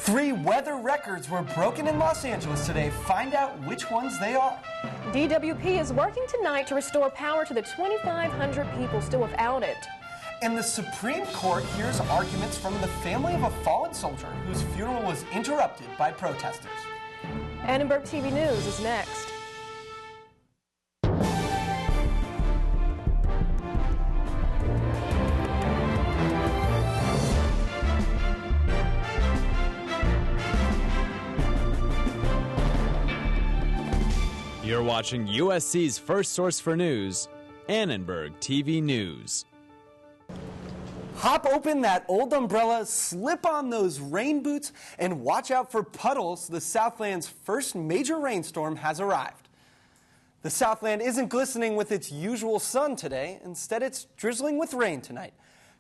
3 weather records were broken in Los Angeles today. Find out which ones they are. DWP is working tonight to restore power to the 2,500 people still without it. And the Supreme Court hears arguments from the family of a fallen soldier whose funeral was interrupted by protesters. Annenberg TV News is next. You're watching USC's first source for news, Annenberg TV News. Hop open that old umbrella, slip on those rain boots, and watch out for puddles. The Southland's first major rainstorm has arrived. The Southland isn't glistening with its usual sun today. Instead, it's drizzling with rain tonight.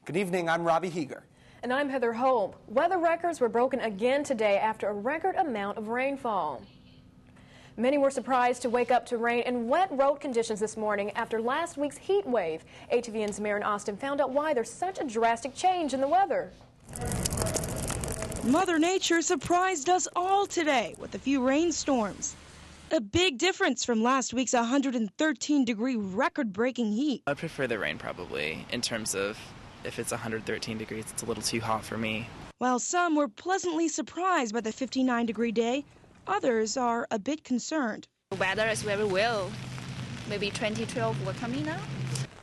Good evening, I'm Robbie Heeger. And I'm Heather Holm. Weather records were broken again today after a record amount of rainfall. Many were surprised to wake up to rain and wet road conditions this morning after last week's heat wave. ATVN's Maren Austin found out why there's such a drastic change in the weather. Mother Nature surprised us all today with a few rainstorms. A big difference from last week's 113-degree record-breaking heat. I prefer the rain probably, in terms of if it's 113 degrees, it's a little too hot for me. While some were pleasantly surprised by the 59-degree day, others are a bit concerned. The weather is very well. Maybe 2012 will come in now.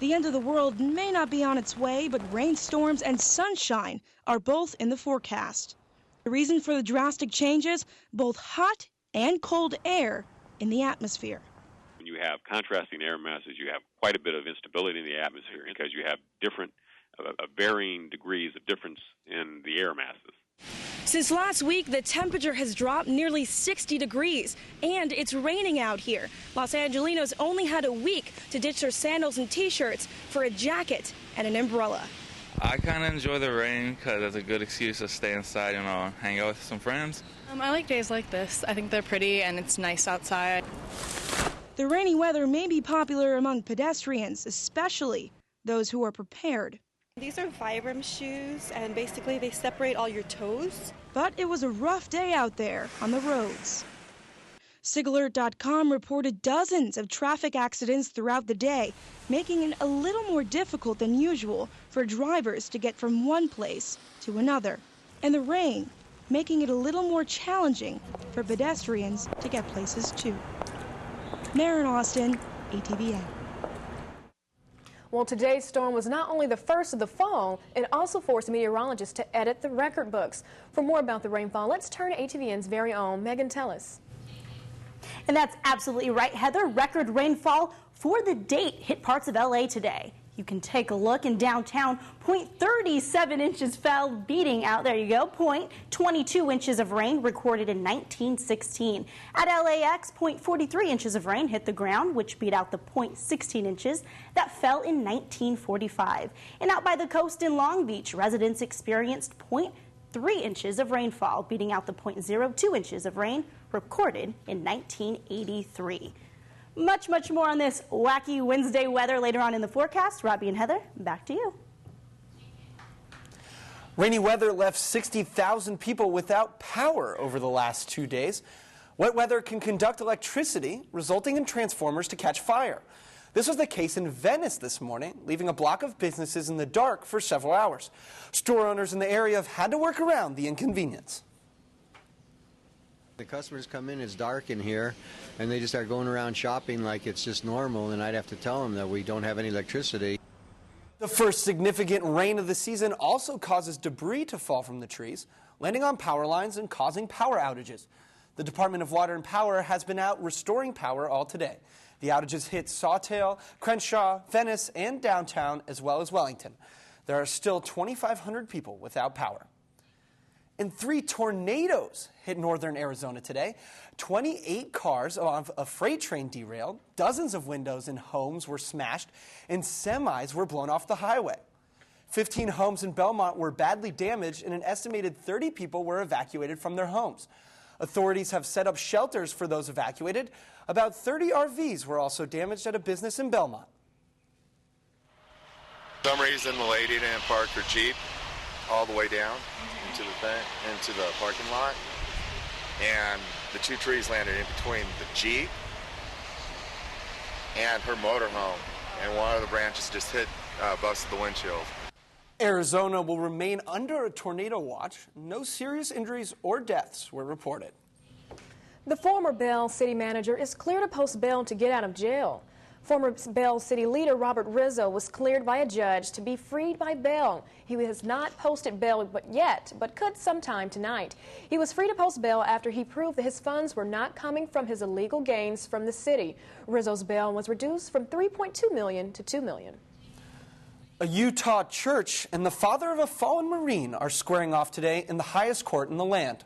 The end of the world may not be on its way, but rainstorms and sunshine are both in the forecast. The reason for the drastic changes, both hot and cold air in the atmosphere. When you have contrasting air masses, you have quite a bit of instability in the atmosphere because you have different, varying degrees of difference in the air masses. Since last week, the temperature has dropped nearly 60 degrees, and it's raining out here. Los Angelinos only had a week to ditch their sandals and T-shirts for a jacket and an umbrella. I kind of enjoy the rain because it's a good excuse to stay inside and hang out with some friends. I like days like this. I think they're pretty and it's nice outside. The rainy weather may be popular among pedestrians, especially those who are prepared. These are Vibram shoes, and basically they separate all your toes. But it was a rough day out there on the roads. SigAlert.com reported dozens of traffic accidents throughout the day, making it a little more difficult than usual for drivers to get from one place to another. And the rain, making it a little more challenging for pedestrians to get places too. Maren Austin, ATVN. Well, today's storm was not only the first of the fall, it also forced meteorologists to edit the record books. For more about the rainfall, let's turn to ATVN's very own Megan Tellis. And that's absolutely right, Heather. Record rainfall for the date hit parts of LA today. You can take a look in downtown. 0.37 inches fell, beating out, there you go, 0.22 inches of rain recorded in 1916. At LAX, 0.43 inches of rain hit the ground, which beat out the 0.16 inches that fell in 1945. And out by the coast in Long Beach, residents experienced 0.3 inches of rainfall, beating out the 0.02 inches of rain recorded in 1983. Much more on this wacky Wednesday weather later on in the forecast. Robbie and Heather, back to you. Rainy weather left 60,000 people without power over the last 2 days. Wet weather can conduct electricity, resulting in transformers to catch fire. This was the case in Venice this morning, leaving a block of businesses in the dark for several hours. Store owners in the area have had to work around the inconvenience. The customers come in, it's dark in here, and they just start going around shopping like it's just normal, and I'd have to tell them that we don't have any electricity. The first significant rain of the season also causes debris to fall from the trees, landing on power lines and causing power outages. The Department of Water and Power has been out restoring power all today. The outages hit Sawtelle, Crenshaw, Venice, and downtown, as well as Wellington. There are still 2,500 people without power. And 3 tornadoes hit northern Arizona today. 28 cars of a freight train derailed, dozens of windows in homes were smashed, and semis were blown off the highway. 15 homes in Belmont were badly damaged, and an estimated 30 people were evacuated from their homes. Authorities have set up shelters for those evacuated. About 30 RVs were also damaged at a business in Belmont. For some reason, the lady didn't park her Jeep all the way down. into the parking lot, and the 2 trees landed in between the Jeep and her motorhome, and one of the branches just busted the windshield. Arizona will remain under a tornado watch. No serious injuries or deaths were reported. The former Bell city manager is clear to post bail to get out of jail. Former Bell City leader Robert Rizzo was cleared by a judge to be freed by bail. He has not posted bail yet, but could sometime tonight. He was free to post bail after he proved that his funds were not coming from his illegal gains from the city. Rizzo's bail was reduced from $3.2 million to $2 million. A Utah church and the father of a fallen Marine are squaring off today in the highest court in the land.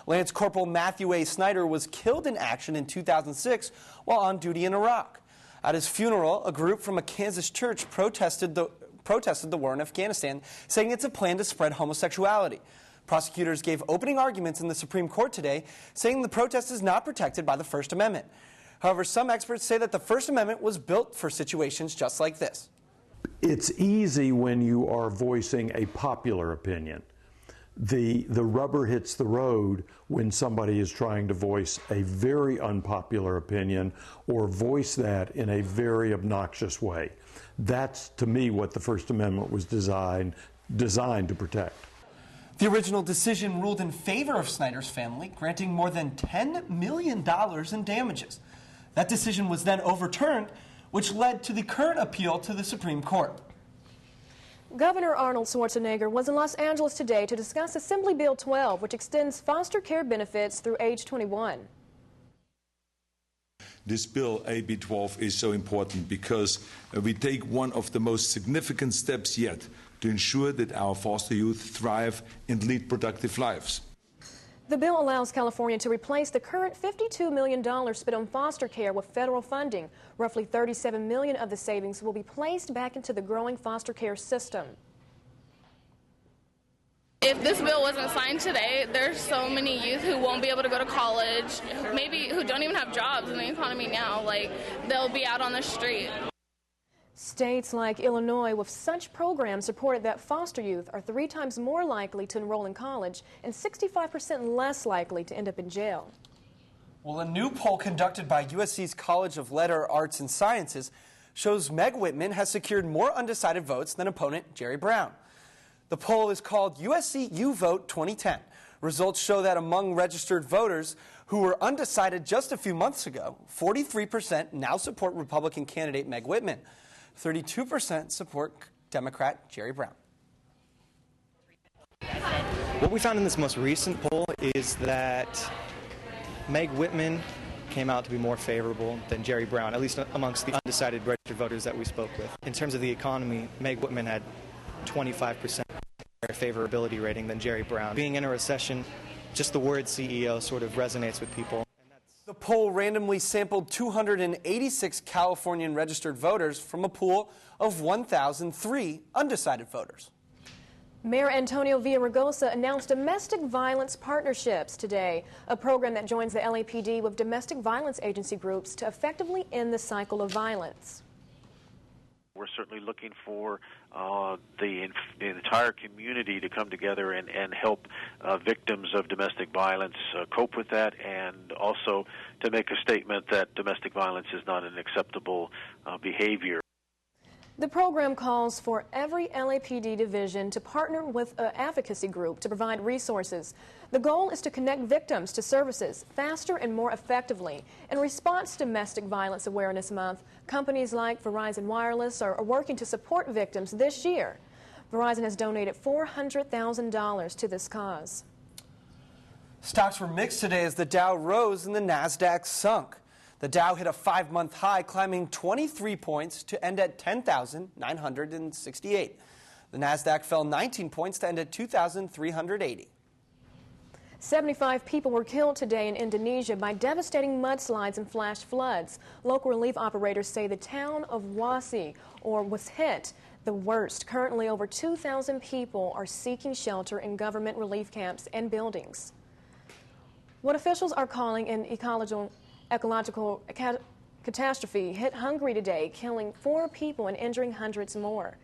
Lance Corporal Matthew A. Snyder was killed in action in 2006 while on duty in Iraq. At his funeral, a group from a Kansas church protested the war in Afghanistan, saying it's a plan to spread homosexuality. Prosecutors gave opening arguments in the Supreme Court today, saying the protest is not protected by the First Amendment. However, some experts say that the First Amendment was built for situations just like this. It's easy when you are voicing a popular opinion. The rubber hits the road when somebody is trying to voice a very unpopular opinion or voice that in a very obnoxious way. That's, to me, what the First Amendment was designed to protect. The original decision ruled in favor of Snyder's family, granting more than $10 million in damages. That decision was then overturned, which led to the current appeal to the Supreme Court. Governor Arnold Schwarzenegger was in Los Angeles today to discuss Assembly Bill 12, which extends foster care benefits through age 21. This bill, AB 12, is so important because we take one of the most significant steps yet to ensure that our foster youth thrive and lead productive lives. The bill allows California to replace the current $52 million spent on foster care with federal funding. Roughly $37 million of the savings will be placed back into the growing foster care system. If this bill wasn't signed today, there's so many youth who won't be able to go to college, maybe who don't even have jobs in the economy now. Like, they'll be out on the street. States like Illinois with such programs reported that foster youth are 3 times more likely to enroll in college and 65% less likely to end up in jail. Well, a new poll conducted by USC's College of Letters, Arts, and Sciences shows Meg Whitman has secured more undecided votes than opponent Jerry Brown. The poll is called USC U Vote 2010. Results show that among registered voters who were undecided just a few months ago, 43% now support Republican candidate Meg Whitman. 32% support Democrat Jerry Brown. What we found in this most recent poll is that Meg Whitman came out to be more favorable than Jerry Brown, at least amongst the undecided registered voters that we spoke with. In terms of the economy, Meg Whitman had 25% higher favorability rating than Jerry Brown. Being in a recession, just the word CEO sort of resonates with people. The poll randomly sampled 286 Californian registered voters from a pool of 1,003 undecided voters. Mayor Antonio Villaraigosa announced domestic violence partnerships today, a program that joins the LAPD with domestic violence agency groups to effectively end the cycle of violence. We're certainly looking for the entire community to come together and help victims of domestic violence cope with that, and also to make a statement that domestic violence is not an acceptable behavior. The program calls for every LAPD division to partner with an advocacy group to provide resources. The goal is to connect victims to services faster and more effectively. In response to Domestic Violence Awareness Month, companies like Verizon Wireless are working to support victims this year. Verizon has donated $400,000 to this cause. Stocks were mixed today as the Dow rose and the NASDAQ sunk. The Dow hit a 5-month high, climbing 23 points to end at 10,968. The NASDAQ fell 19 points to end at 2,380. 75 people were killed today in Indonesia by devastating mudslides and flash floods. Local relief operators say the town of Wasi was hit the worst. Currently, over 2,000 people are seeking shelter in government relief camps and buildings. What officials are calling an ecological catastrophe hit Hungary today, killing 4 people and injuring hundreds more.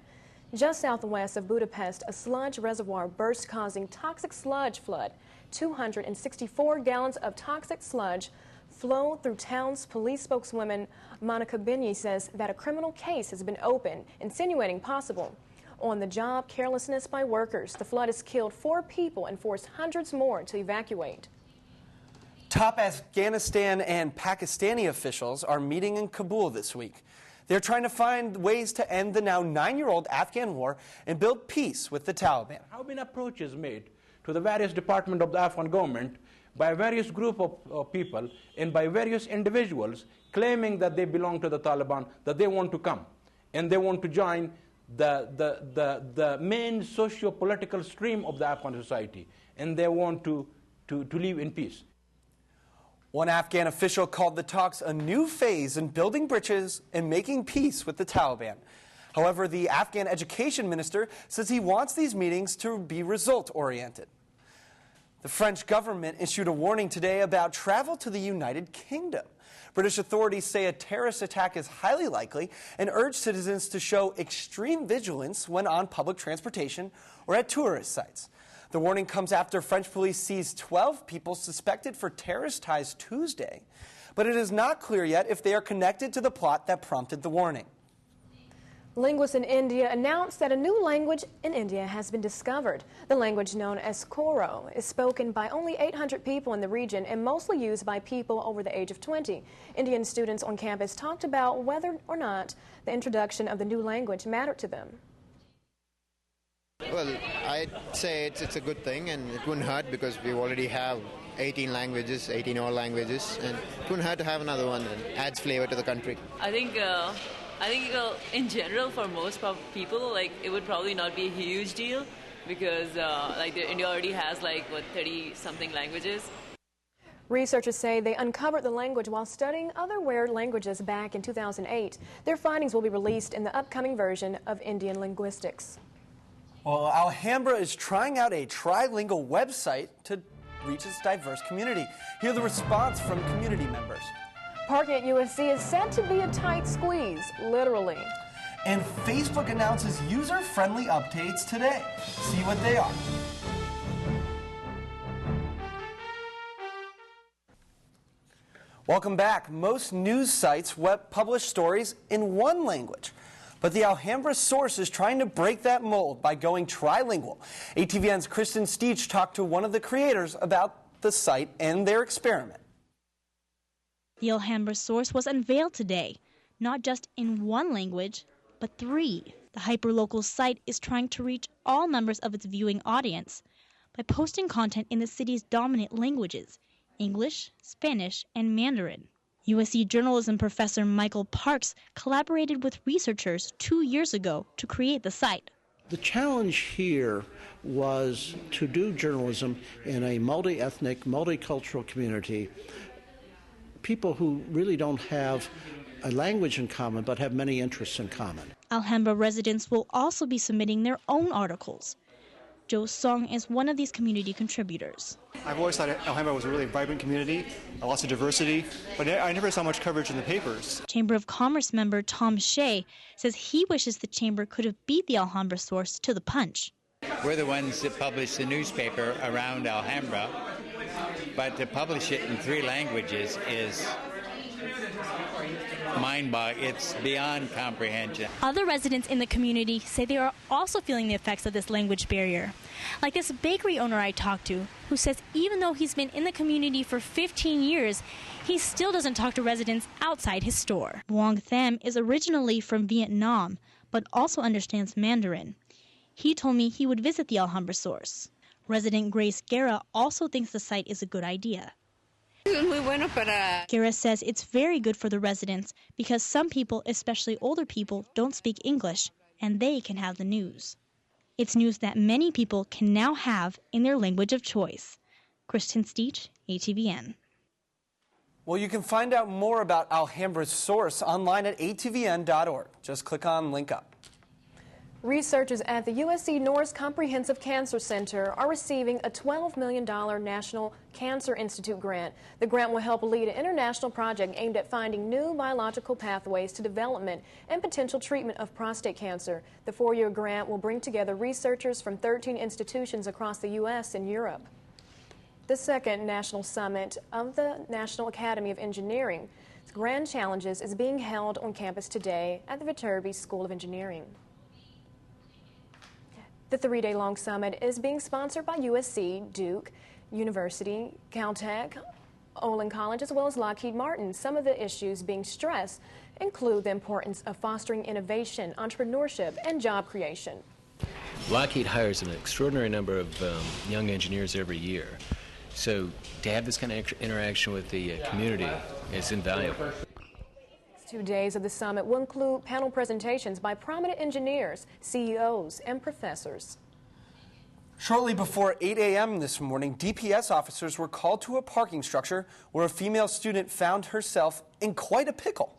Just southwest of Budapest, a sludge reservoir burst, causing toxic sludge flood. 264 gallons of toxic sludge flowed through town's police spokeswoman Monica Binney says that a criminal case has been opened, insinuating possible on-the-job carelessness by workers. The flood has killed 4 people and forced hundreds more to evacuate. Top Afghanistan and Pakistani officials are meeting in Kabul this week. They're trying to find ways to end the now 9-year-old Afghan war and build peace with the Taliban. There have been approaches made to the various departments of the Afghan government by various group of people and by various individuals claiming that they belong to the Taliban, that they want to come and they want to join the main socio-political stream of the Afghan society, and they want to live in peace. One Afghan official called the talks a new phase in building bridges and making peace with the Taliban. However, the Afghan education minister says he wants these meetings to be result-oriented. The French government issued a warning today about travel to the United Kingdom. British authorities say a terrorist attack is highly likely and urge citizens to show extreme vigilance when on public transportation or at tourist sites. The warning comes after French police seized 12 people suspected for terrorist ties Tuesday, but it is not clear yet if they are connected to the plot that prompted the warning. Linguists in India announced that a new language in India has been discovered. The language known as Koro is spoken by only 800 people in the region and mostly used by people over the age of 20. Indian students on campus talked about whether or not the introduction of the new language mattered to them. Well, I'd say it's a good thing, and it wouldn't hurt because we already have 18 languages, 18 old languages, and it wouldn't hurt to have another one and adds flavor to the country. I think in general, for most people, it would probably not be a huge deal because India already has 30-something languages. Researchers say they uncovered the language while studying other weird languages back in 2008. Their findings will be released in the upcoming version of Indian linguistics. Well, Alhambra is trying out a trilingual website to reach its diverse community. Hear the response from community members. Parking at USC is said to be a tight squeeze, literally. And Facebook announces user-friendly updates today. See what they are. Welcome back. Most news sites publish stories in one language. But the Alhambra source is trying to break that mold by going trilingual. ATVN's Kristen Steach talked to one of the creators about the site and their experiment. The Alhambra source was unveiled today, not just in one language, but 3. The hyperlocal site is trying to reach all members of its viewing audience by posting content in the city's dominant languages, English, Spanish, and Mandarin. USC journalism professor Michael Parks collaborated with researchers 2 years ago to create the site. The challenge here was to do journalism in a multi-ethnic, multicultural community, people who really don't have a language in common but have many interests in common. Alhambra residents will also be submitting their own articles. Joe Song is one of these community contributors. I've always thought Alhambra was a really vibrant community, lots of diversity, but I never saw much coverage in the papers. Chamber of Commerce member Tom Shea says he wishes the chamber could have beat the Alhambra source to the punch. We're the ones that publish the newspaper around Alhambra, but to publish it in 3 languages is mind-boggling. It's beyond comprehension. Other residents in the community say they are also feeling the effects of this language barrier. Like this bakery owner I talked to, who says even though he's been in the community for 15 years, he still doesn't talk to residents outside his store. Wong Tham is originally from Vietnam, but also understands Mandarin. He told me he would visit the Alhambra source. Resident Grace Guerra also thinks the site is a good idea. Guerra says it's very good for the residents because some people, especially older people, don't speak English, and they can have the news. It's news that many people can now have in their language of choice. Kristen Steach, ATVN. Well, you can find out more about Alhambra's source online at atvn.org. Just click on Link Up. Researchers at the USC Norris Comprehensive Cancer Center are receiving a $12 million National Cancer Institute grant. The grant will help lead an international project aimed at finding new biological pathways to development and potential treatment of prostate cancer. The 4-year grant will bring together researchers from 13 institutions across the U.S. and Europe. The second national summit of the National Academy of Engineering, Grand Challenges, is being held on campus today at the Viterbi School of Engineering. The 3-day-long summit is being sponsored by USC, Duke University, Caltech, Olin College, as well as Lockheed Martin. Some of the issues being stressed include the importance of fostering innovation, entrepreneurship, and job creation. Lockheed hires an extraordinary number of young engineers every year. So to have this kind of interaction with the community is invaluable. 2 days of the summit will include panel presentations by prominent engineers, CEOs, and professors. Shortly before 8 a.m. this morning, DPS officers were called to a parking structure where a female student found herself in quite a pickle.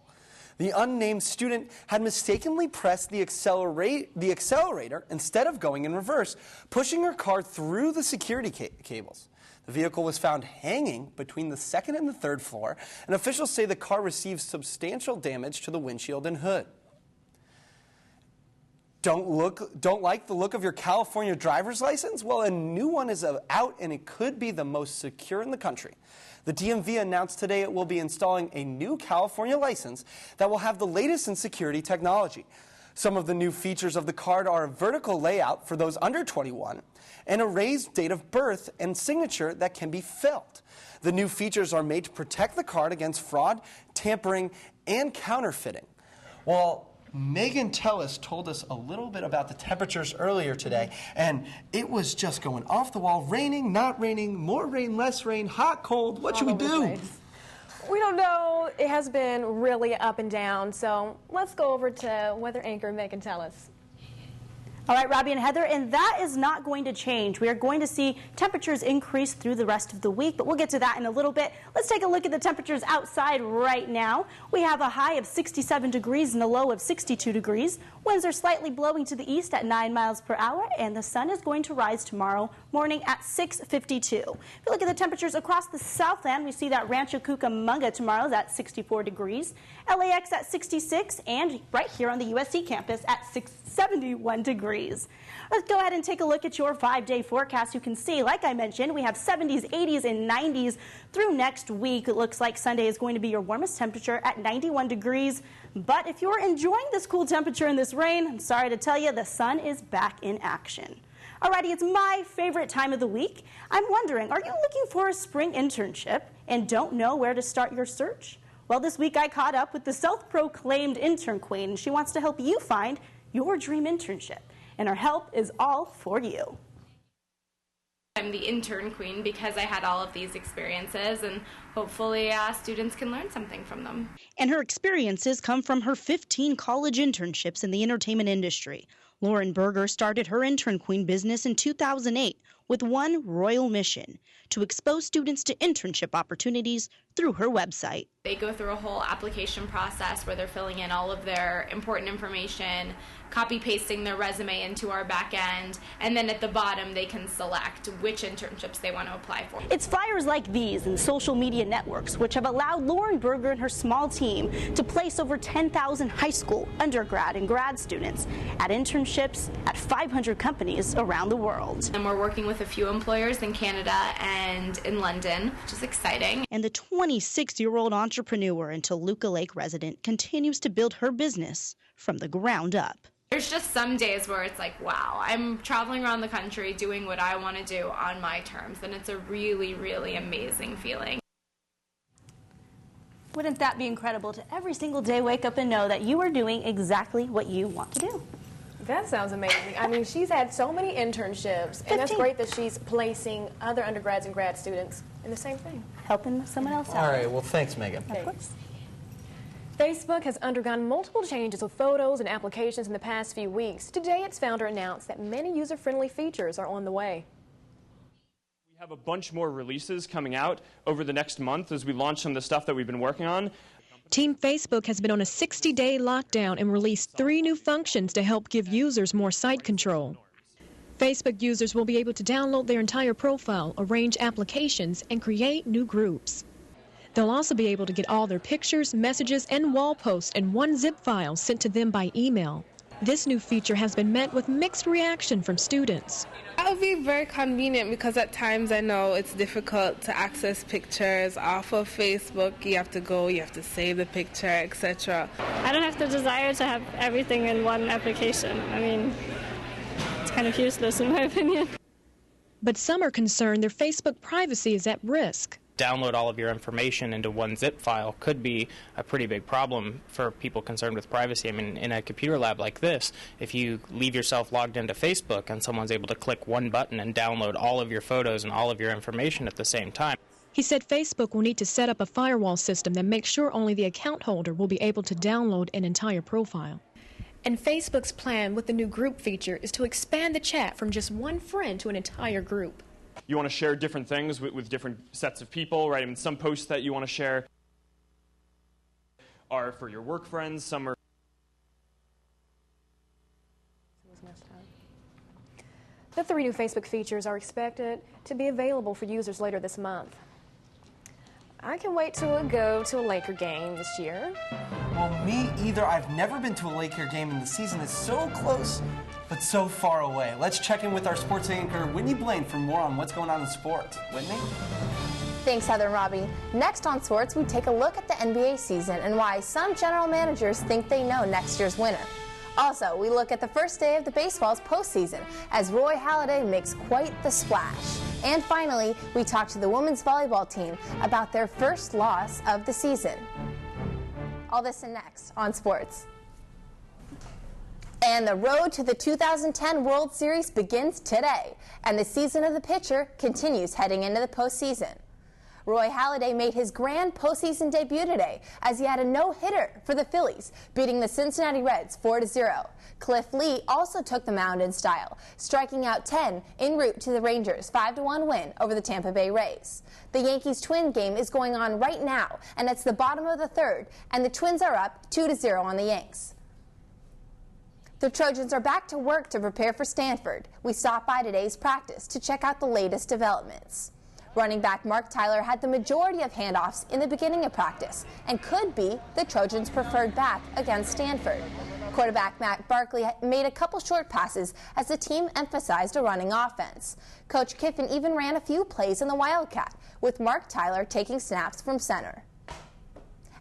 The unnamed student had mistakenly pressed the accelerator instead of going in reverse, pushing her car through the security cables. The vehicle was found hanging between the 2nd and the 3rd floor, and officials say the car received substantial damage to the windshield and hood. Don't like the look of your California driver's license? Well, a new one is out, and it could be the most secure in the country. The DMV announced today it will be installing a new California license that will have the latest in security technology. Some of the new features of the card are a vertical layout for those under 21 and a raised date of birth and signature that can be felt. The new features are made to protect the card against fraud, tampering, and counterfeiting. Well, Megan Tellis told us a little bit about the temperatures earlier today, and it was just going off the wall, raining, not raining, more rain, less rain, hot, cold. What should we do? We don't know. It has been really up and down, so let's go over to weather anchor Megan Tellis. All right, Robbie and Heather, and that is not going to change. We are going to see temperatures increase through the rest of the week, but we'll get to that in a little bit. Let's take a look at the temperatures outside right now. We have a high of 67 degrees and a low of 62 degrees. Winds are slightly blowing to the east at 9 miles per hour, and the sun is going to rise tomorrow morning at 6:52. If you look at the temperatures across the Southland, we see that Rancho Cucamonga tomorrow is at 64 degrees, LAX at 66, and right here on the USC campus at 71 degrees. Let's go ahead and take a look at your 5-day forecast. You can see, like I mentioned, we have 70s, 80s, and 90s through next week. It looks like Sunday is going to be your warmest temperature at 91 degrees. But if you're enjoying this cool temperature and this rain, I'm sorry to tell you, the sun is back in action. Alrighty, it's my favorite time of the week. I'm wondering, are you looking for a spring internship and don't know where to start your search? Well, this week I caught up with the self-proclaimed intern queen, and she wants to help you find your dream internship. And her help is all for you. I'm the intern queen because I had all of these experiences, and hopefully students can learn something from them. And her experiences come from her 15 college internships in the entertainment industry. Lauren Berger started her Intern Queen business in 2008 with one royal mission: to expose students to internship opportunities through her website. They go through a whole application process where they're filling in all of their important information, copy-pasting their resume into our back end, and then at the bottom they can select which internships they want to apply for. It's flyers like these and social media networks which have allowed Lauren Berger and her small team to place over 10,000 high school, undergrad, and grad students at internships at 500 companies around the world. And we're working with a few employers in Canada and in London, which is exciting. And the 26-year-old entrepreneur and Toluca Lake resident continues to build her business from the ground up. There's just some days where it's like, wow, I'm traveling around the country doing what I want to do on my terms, and it's a really, really amazing feeling. Wouldn't that be incredible to every single day wake up and know that you are doing exactly what you want to do? That sounds amazing. I mean, she's had so many internships, and that's great that she's placing other undergrads and grad students in the same thing. Helping someone else out. All right, well, thanks, Megan. Of course. Facebook has undergone multiple changes of photos and applications in the past few weeks. Today, its founder announced that many user-friendly features are on the way. We have a bunch more releases coming out over the next month as we launch some of the stuff that we've been working on. Team Facebook has been on a 60-day lockdown and released 3 new functions to help give users more site control. Facebook users will be able to download their entire profile, arrange applications, and create new groups. They'll also be able to get all their pictures, messages, and wall posts in one zip file sent to them by email. This new feature has been met with mixed reaction from students. That would be very convenient because at times I know it's difficult to access pictures off of Facebook. You have to save the picture, etc. I don't have the desire to have everything in one application. I mean, it's kind of useless in my opinion. But some are concerned their Facebook privacy is at risk. Download all of your information into one zip file could be a pretty big problem for people concerned with privacy. I mean, in a computer lab like this, if you leave yourself logged into Facebook and someone's able to click one button and download all of your photos and all of your information at the same time. He said Facebook will need to set up a firewall system that makes sure only the account holder will be able to download an entire profile. And Facebook's plan with the new group feature is to expand the chat from just one friend to an entire group. You want to share different things with different sets of people, right? I mean, some posts that you want to share are for your work friends, some are... The 3 new Facebook features are expected to be available for users later this month. I can wait to go to a Laker game this year. Well, me either. I've never been to a Laker game, and the season is so close, but so far away. Let's check in with our sports anchor, Whitney Blaine, for more on what's going on in sports. Whitney? Thanks, Heather and Robbie. Next on sports, we take a look at the NBA season and why some general managers think they know next year's winner. Also, we look at the first day of the baseball's postseason as Roy Halladay makes quite the splash. And finally, we talk to the women's volleyball team about their first loss of the season. All this and next on sports. And the road to the 2010 World Series begins today, and the season of the pitcher continues heading into the postseason. Roy Halladay made his grand postseason debut today as he had a no-hitter for the Phillies, beating the Cincinnati Reds 4-0. Cliff Lee also took the mound in style, striking out 10 en route to the Rangers' 5-1 win over the Tampa Bay Rays. The Yankees-Twins game is going on right now, and it's the bottom of the third, and the Twins are up 2-0 on the Yanks. The Trojans are back to work to prepare for Stanford. We stopped by today's practice to check out the latest developments. Running back Mark Tyler had the majority of handoffs in the beginning of practice and could be the Trojans' preferred back against Stanford. Quarterback Matt Barkley made a couple short passes as the team emphasized a running offense. Coach Kiffin even ran a few plays in the Wildcat, with Mark Tyler taking snaps from center.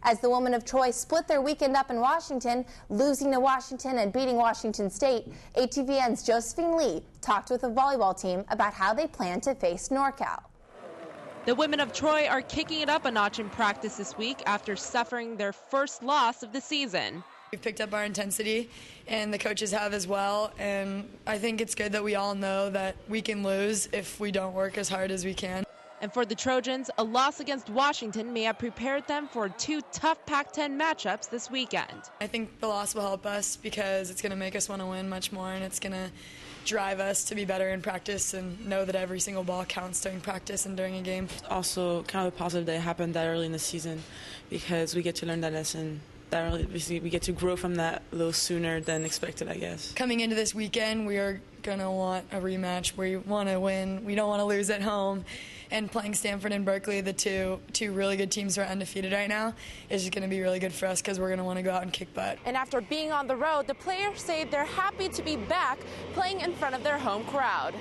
As the women of Troy split their weekend up in Washington, losing to Washington and beating Washington State, ATVN's Josephine Lee talked with the volleyball team about how they plan to face NorCal. The women of Troy are kicking it up a notch in practice this week after suffering their first loss of the season. We've picked up our intensity, and the coaches have as well, and I think it's good that we all know that we can lose if we don't work as hard as we can. And for the Trojans, a loss against Washington may have prepared them for 2 tough Pac-10 matchups this weekend. I think the loss will help us because it's going to make us want to win much more, and it's going to drive us to be better in practice and know that every single ball counts during practice and during a game. Also, kind of positive that it happened that early in the season because we get to learn that lesson that early. We get to grow from that a little sooner than expected, I guess. Coming into this weekend, we are going to want a rematch. We want to win. We don't want to lose at home. And playing Stanford and Berkeley, the two really good teams who are undefeated right now, is just going to be really good for us because we're going to want to go out and kick butt. And after being on the road, the players say they're happy to be back playing in front of their home crowd.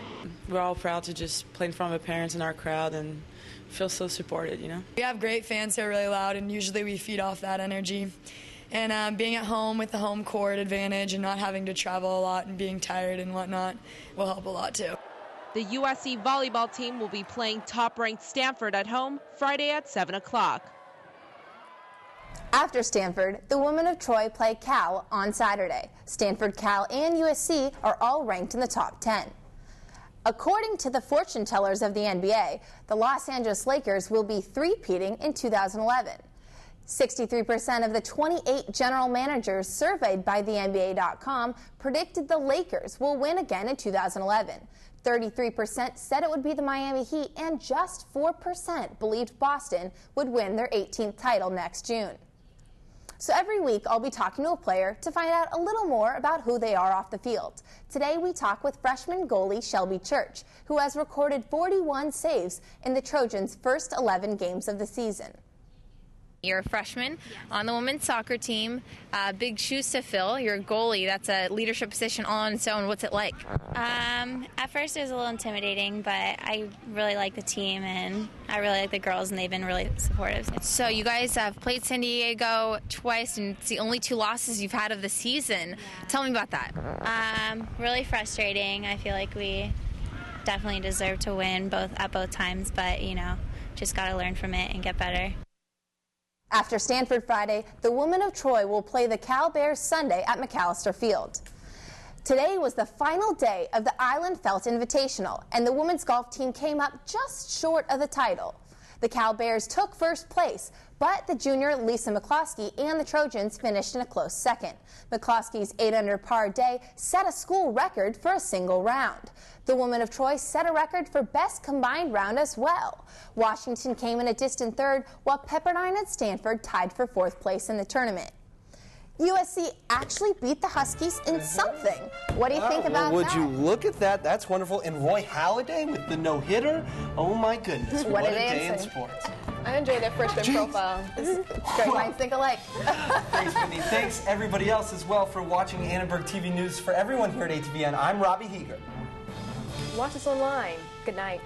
We're all proud to just play in front of our parents and our crowd and feel so supported, you know. We have great fans who are really loud, and usually we feed off that energy. And being at home with the home court advantage and not having to travel a lot and being tired and whatnot will help a lot too. The USC volleyball team will be playing top-ranked Stanford at home Friday at 7 o'clock. After Stanford, the women of Troy play Cal on Saturday. Stanford, Cal, and USC are all ranked in the top 10. According to the fortune tellers of the NBA, the Los Angeles Lakers will be three-peating in 2011. 63% of the 28 general managers surveyed by the NBA.com predicted the Lakers will win again in 2011. 33% said it would be the Miami Heat, and just 4% believed Boston would win their 18th title next June. So every week I'll be talking to a player to find out a little more about who they are off the field. Today we talk with freshman goalie Shelby Church, who has recorded 41 saves in the Trojans' first 11 games of the season. You're a freshman on the women's soccer team. Big shoes to fill. You're a goalie. That's a leadership position all on its own. What's it like? At first it was a little intimidating, but I really like the team and I really like the girls, and they've been really supportive. So you guys have played San Diego twice, and it's the only 2 losses you've had of the season. Yeah. Tell me about that. Really frustrating. I feel like we definitely deserve to win at both times, but just got to learn from it and get better. After Stanford Friday, the women of Troy will play the Cal Bears Sunday at McAllister Field. Today was the final day of the Island Felt Invitational, and the women's golf team came up just short of the title. The Cal Bears took first place, but the junior Lisa McCloskey and the Trojans finished in a close second. McCloskey's 8-under par day set a school record for a single round. The women of Troy set a record for best combined round as well. Washington came in a distant third, while Pepperdine and Stanford tied for 4th place in the tournament. USC actually beat the Huskies in something. What do you think about would that? you look at that? That's wonderful. And Roy Halladay with the no-hitter. Oh, my goodness. What a day in sports. I enjoy that freshman profile. Great minds think alike. Thanks, Whitney. Thanks, everybody else, as well, for watching Annenberg TV News. For everyone here at ATVN, I'm Robbie Heger. Watch us online. Good night.